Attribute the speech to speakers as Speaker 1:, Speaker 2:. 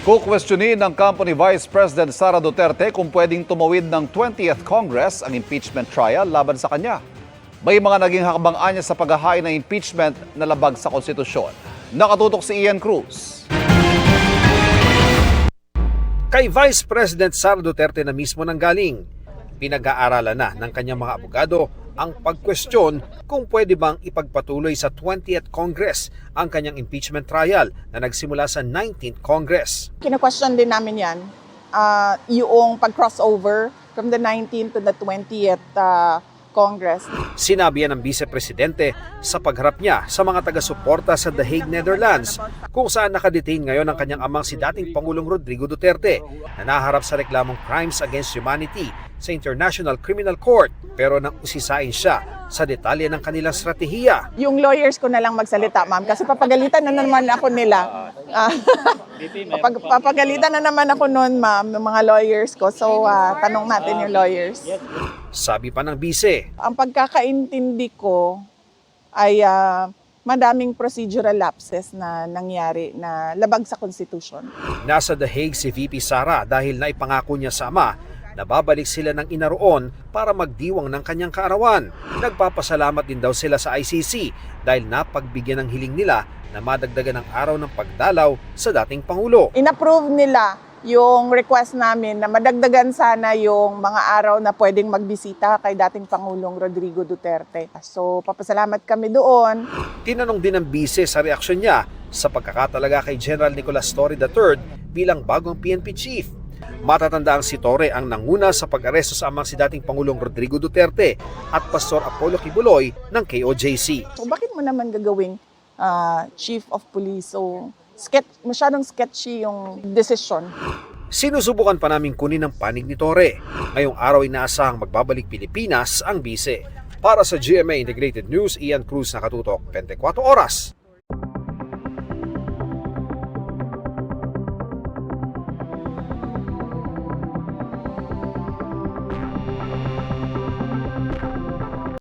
Speaker 1: Kukwestiyonin ng kampo ni Vice President Sara Duterte kung pwedeng tumawid ng 20th Congress ang impeachment trial laban sa kanya. May mga naging hakbang niya sa paghahain ng impeachment na labag sa konstitusyon. Nakatutok si Ian Cruz.
Speaker 2: Kay Vice President Sara Duterte na mismo nanggaling. Pinag-aaralan na ng kanyang mga abogado ang pagkwestiyon kung pwede bang ipagpatuloy sa 20th Congress ang kanyang impeachment trial na nagsimula sa 19th Congress.
Speaker 3: Kina-question din namin yan, yung pag-crossover from the 19th to the 20th Congress.
Speaker 2: Sinabi yan ng Vice Presidente sa pagharap niya sa mga taga-suporta sa The Hague, Netherlands, kung saan nakadetain ngayon ang kanyang amang si dating Pangulong Rodrigo Duterte na naharap sa reklamong crimes against humanity sa International Criminal Court, pero nang usisain siya sa detalye ng kanilang stratehiya.
Speaker 3: Yung lawyers ko na lang magsalita, ma'am, kasi papagalitan na naman ako nila. Papagalitan na naman ako noon, ma'am, ng mga lawyers ko. So, tanong natin yung lawyers.
Speaker 2: Sabi pa ng Vice,
Speaker 3: Ang pagkakaintindi ko ay madaming procedural lapses na nangyari na labag sa Constitution.
Speaker 2: nasa The Hague si VP Sara dahil naipangako niya sa ama na babalik sila ng inaroon para magdiwang ng kanyang kaarawan. Nagpapasalamat din daw sila sa ICC dahil napagbigyan ng hiling nila na madagdagan ng araw ng pagdalaw sa dating Pangulo.
Speaker 3: Inapprove nila yung request namin na madagdagan sana yung mga araw na pwedeng magbisita kay dating Pangulong Rodrigo Duterte. So, papasalamat kami doon.
Speaker 2: Tinanong din ng Vice sa reaksyon niya sa pagkakatalaga kay General Nicolas Torre III bilang bagong PNP chief. Matatanda ang si Torre ang nanguna sa pag-aresto sa amang si dating Pangulong Rodrigo Duterte at Pastor Apollo Kibuloy ng KOJC.
Speaker 3: So, bakit mo naman gagawing chief of police? So, masyadong sketchy yung decision.
Speaker 2: Sinusubukan pa namin kunin ang panig ni Torre. Ngayong araw inaasahang magbabalik Pilipinas ang Vice. Para sa GMA Integrated News, Ian Cruz, nakatutok 24 oras.